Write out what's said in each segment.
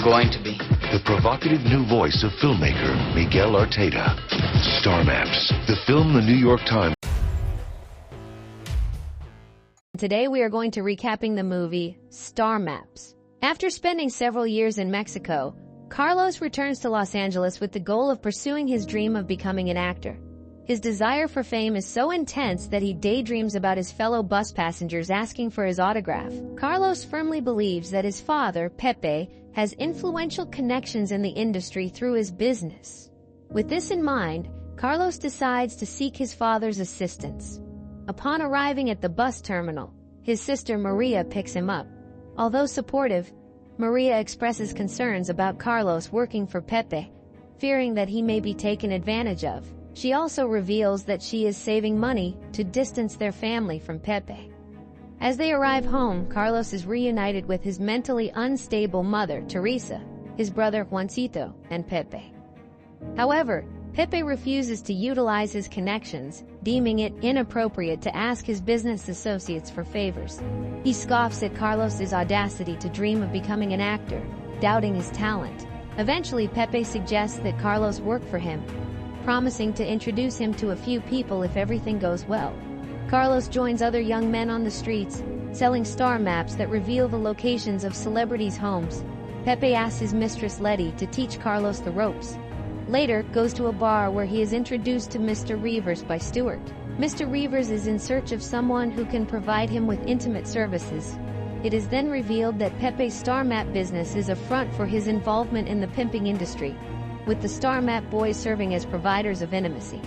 going to be. The provocative new voice of filmmaker Miguel Arteta. Star Maps, the film the New York Times. Today we are going to recapping the movie Star Maps. After spending several years in Mexico, Carlos returns to Los Angeles with the goal of pursuing his dream of becoming an actor. His desire for fame is so intense that he daydreams about his fellow bus passengers asking for his autograph. Carlos firmly believes that his father, Pepe, has influential connections in the industry through his business. With this in mind, Carlos decides to seek his father's assistance. Upon arriving at the bus terminal, his sister Maria picks him up. Although supportive, Maria expresses concerns about Carlos working for Pepe, fearing that he may be taken advantage of. She also reveals that she is saving money to distance their family from Pepe. As they arrive home, Carlos is reunited with his mentally unstable mother, Teresa, his brother Juancito, and Pepe. However, Pepe refuses to utilize his connections, deeming it inappropriate to ask his business associates for favors. He scoffs at Carlos's audacity to dream of becoming an actor, doubting his talent. Eventually, Pepe suggests that Carlos work for him, promising to introduce him to a few people if everything goes well. Carlos joins other young men on the streets, selling star maps that reveal the locations of celebrities' homes. Pepe asks his mistress Letty to teach Carlos the ropes. Later, goes to a bar where he is introduced to Mr. Reavers by Stuart. Mr. Reavers is in search of someone who can provide him with intimate services. It is then revealed that Pepe's star map business is a front for his involvement in the pimping industry, with the star map boys serving as providers of intimacy.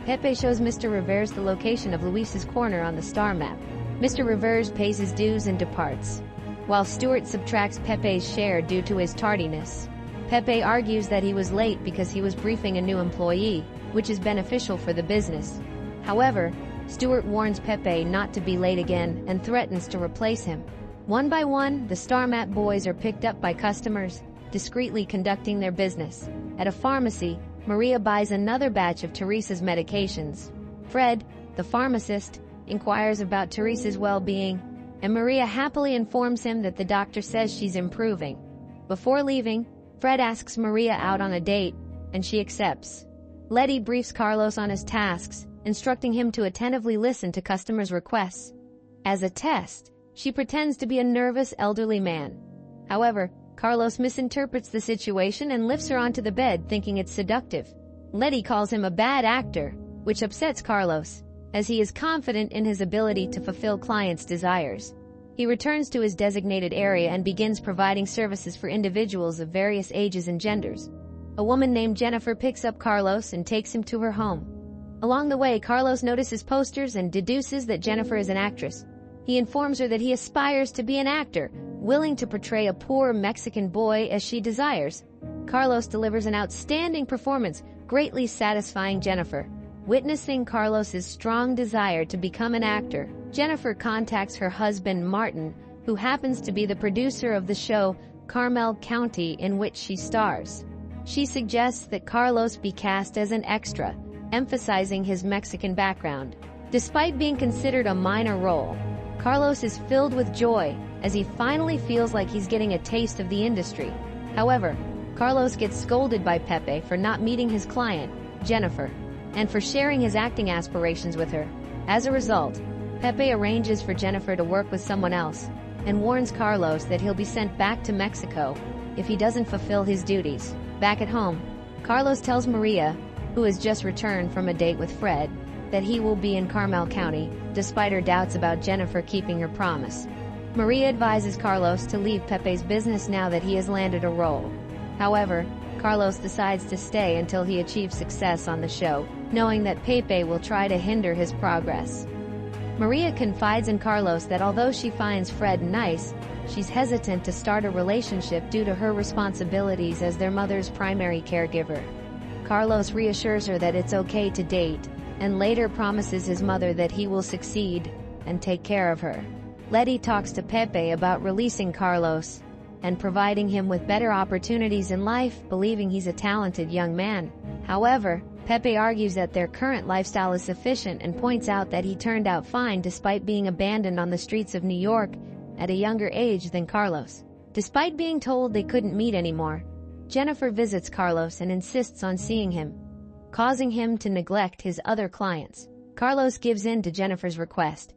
Pepe shows Mr. Reavers the location of Luis's corner on the star map. Mr. Reavers pays his dues and departs, while Stuart subtracts Pepe's share due to his tardiness. Pepe argues that he was late because he was briefing a new employee, which is beneficial for the business. However, Stuart warns Pepe not to be late again and threatens to replace him. One by one, the star map boys are picked up by customers, discreetly conducting their business. At a pharmacy, Maria buys another batch of Teresa's medications. Fred, the pharmacist, inquires about Teresa's well-being, and Maria happily informs him that the doctor says she's improving. Before leaving, Fred asks Maria out on a date, and she accepts. Letty briefs Carlos on his tasks, instructing him to attentively listen to customers' requests. As a test, she pretends to be a nervous elderly man. However, Carlos misinterprets the situation and lifts her onto the bed, thinking it's seductive. Letty calls him a bad actor, which upsets Carlos, as he is confident in his ability to fulfill clients' desires. He returns to his designated area and begins providing services for individuals of various ages and genders. A woman named Jennifer picks up Carlos and takes him to her home. Along the way, Carlos notices posters and deduces that Jennifer is an actress. He informs her that he aspires to be an actor, willing to portray a poor Mexican boy as she desires. Carlos delivers an outstanding performance, greatly satisfying Jennifer. Witnessing Carlos's strong desire to become an actor, Jennifer contacts her husband Martin, who happens to be the producer of the show Carmel County in which she stars. She suggests that Carlos be cast as an extra, emphasizing his Mexican background. Despite being considered a minor role, Carlos is filled with joy as he finally feels like he's getting a taste of the industry. However, Carlos gets scolded by Pepe for not meeting his client, Jennifer, and for sharing his acting aspirations with her. As a result, Pepe arranges for Jennifer to work with someone else and warns Carlos that he'll be sent back to Mexico if he doesn't fulfill his duties. Back at home, Carlos tells Maria, who has just returned from a date with Fred, that he will be in Carmel County, despite her doubts about Jennifer keeping her promise. Maria advises Carlos to leave Pepe's business now that he has landed a role. However, Carlos decides to stay until he achieves success on the show, knowing that Pepe will try to hinder his progress. Maria confides in Carlos that although she finds Fred nice, she's hesitant to start a relationship due to her responsibilities as their mother's primary caregiver. Carlos reassures her that it's okay to date, and later promises his mother that he will succeed and take care of her. Letty talks to Pepe about releasing Carlos and providing him with better opportunities in life, believing he's a talented young man. However, Pepe argues that their current lifestyle is sufficient and points out that he turned out fine despite being abandoned on the streets of New York at a younger age than Carlos. Despite being told they couldn't meet anymore, Jennifer visits Carlos and insists on seeing him, causing him to neglect his other clients. Carlos gives in to Jennifer's request.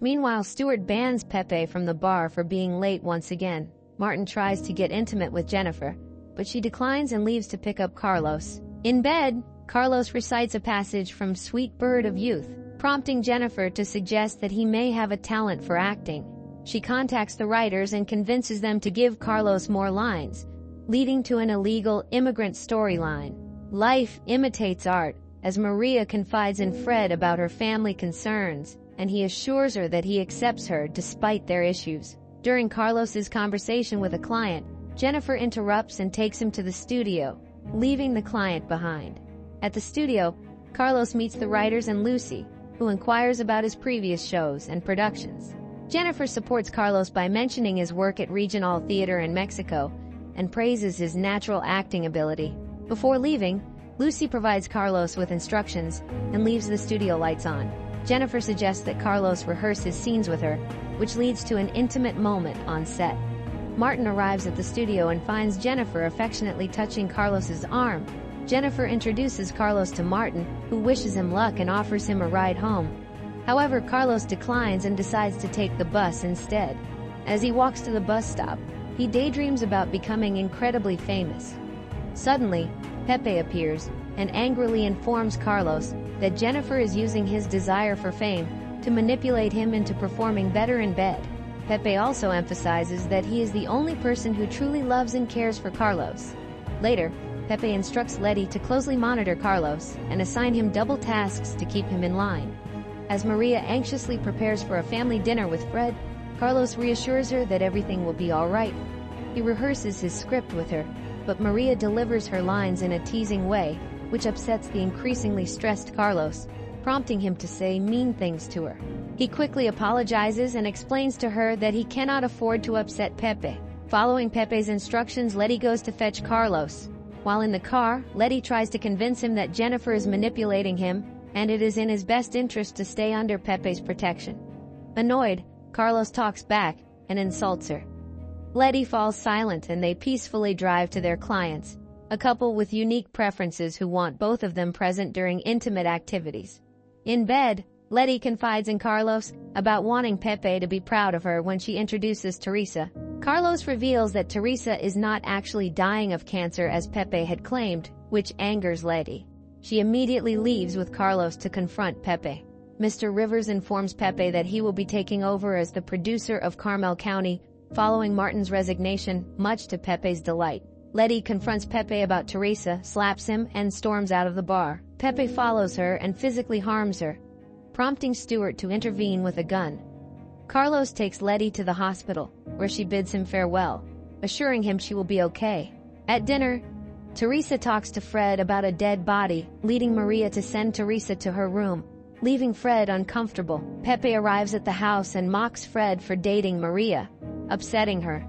Meanwhile, Stewart bans Pepe from the bar for being late once again. Martin tries to get intimate with Jennifer, but she declines and leaves to pick up Carlos. In bed, Carlos recites a passage from Sweet Bird of Youth, prompting Jennifer to suggest that he may have a talent for acting. She contacts the writers and convinces them to give Carlos more lines, leading to an illegal immigrant storyline. Life imitates art, as Maria confides in Fred about her family concerns, and he assures her that he accepts her despite their issues. During Carlos's conversation with a client, Jennifer interrupts and takes him to the studio, leaving the client behind. At the studio, Carlos meets the writers and Lucy, who inquires about his previous shows and productions. Jennifer supports Carlos by mentioning his work at Regional Theater in Mexico and praises his natural acting ability. Before leaving, Lucy provides Carlos with instructions and leaves the studio lights on. Jennifer suggests that Carlos rehearse his scenes with her, which leads to an intimate moment on set. Martin arrives at the studio and finds Jennifer affectionately touching Carlos's arm. Jennifer introduces Carlos to Martin, who wishes him luck and offers him a ride home. However, Carlos declines and decides to take the bus instead. As he walks to the bus stop, he daydreams about becoming incredibly famous. Suddenly, Pepe appears and angrily informs Carlos that Jennifer is using his desire for fame to manipulate him into performing better in bed. Pepe also emphasizes that he is the only person who truly loves and cares for Carlos. Later, Pepe instructs Letty to closely monitor Carlos and assign him double tasks to keep him in line. As Maria anxiously prepares for a family dinner with Fred, Carlos reassures her that everything will be all right. He rehearses his script with her, but Maria delivers her lines in a teasing way, which upsets the increasingly stressed Carlos, prompting him to say mean things to her. He quickly apologizes and explains to her that he cannot afford to upset Pepe. Following Pepe's instructions, Letty goes to fetch Carlos. While in the car, Letty tries to convince him that Jennifer is manipulating him, and it is in his best interest to stay under Pepe's protection. Annoyed, Carlos talks back and insults her. Letty falls silent and they peacefully drive to their clients, a couple with unique preferences who want both of them present during intimate activities. In bed, Letty confides in Carlos about wanting Pepe to be proud of her when she introduces Teresa. Carlos reveals that Teresa is not actually dying of cancer as Pepe had claimed, which angers Letty. She immediately leaves with Carlos to confront Pepe. Mr. Rivers informs Pepe that he will be taking over as the producer of Carmel County, following Martin's resignation, much to Pepe's delight. Letty confronts Pepe about Teresa, slaps him, and storms out of the bar. Pepe follows her and physically harms her, prompting Stewart to intervene with a gun. Carlos takes Letty to the hospital, where she bids him farewell, assuring him she will be okay. At dinner, Teresa talks to Fred about a dead body, leading Maria to send Teresa to her room, leaving Fred uncomfortable. Pepe arrives at the house and mocks Fred for dating Maria, upsetting her.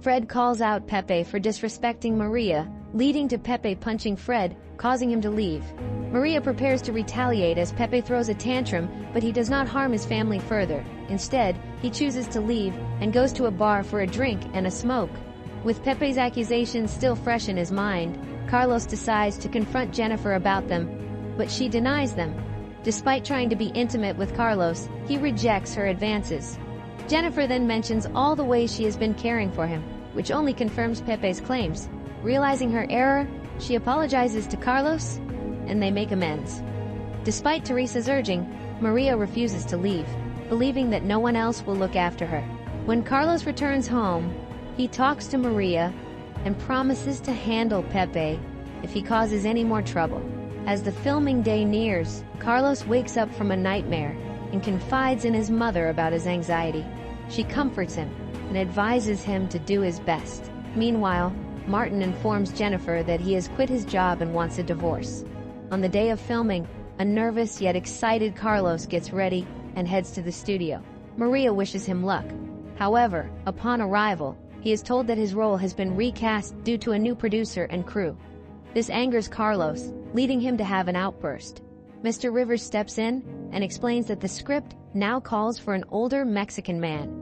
Fred calls out Pepe for disrespecting Maria, leading to Pepe punching Fred, causing him to leave. Maria prepares to retaliate as Pepe throws a tantrum, but he does not harm his family further. Instead, he chooses to leave and goes to a bar for a drink and a smoke. With Pepe's accusations still fresh in his mind, Carlos decides to confront Jennifer about them, but she denies them. Despite trying to be intimate with Carlos, he rejects her advances. Jennifer then mentions all the ways she has been caring for him, which only confirms Pepe's claims. Realizing her error, she apologizes to Carlos, and they make amends. Despite Teresa's urging, Maria refuses to leave, believing that no one else will look after her. When Carlos returns home, he talks to Maria and promises to handle Pepe if he causes any more trouble. As the filming day nears, Carlos wakes up from a nightmare and confides in his mother about his anxiety. She comforts him and advises him to do his best. Meanwhile, Martin informs Jennifer that he has quit his job and wants a divorce. On the day of filming, a nervous yet excited Carlos gets ready and heads to the studio. Maria wishes him luck. However, upon arrival, he is told that his role has been recast due to a new producer and crew. This angers Carlos, leading him to have an outburst. Mr. Rivers steps in and explains that the script now calls for an older Mexican man.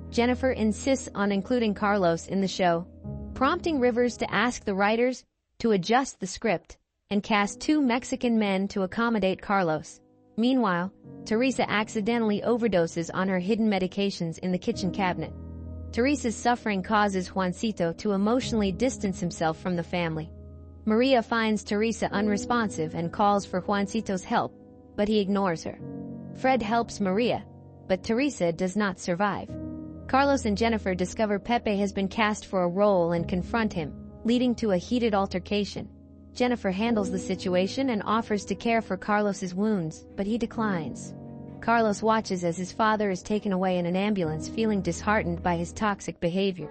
Jennifer insists on including Carlos in the show, prompting Rivers to ask the writers to adjust the script and cast 2 Mexican men to accommodate Carlos. Meanwhile, Teresa accidentally overdoses on her hidden medications in the kitchen cabinet. Teresa's suffering causes Juancito to emotionally distance himself from the family. Maria finds Teresa unresponsive and calls for Juancito's help, but he ignores her. Fred helps Maria, but Teresa does not survive. Carlos and Jennifer discover Pepe has been cast for a role and confront him, leading to a heated altercation. Jennifer handles the situation and offers to care for Carlos's wounds, but he declines. Carlos watches as his father is taken away in an ambulance, feeling disheartened by his toxic behavior.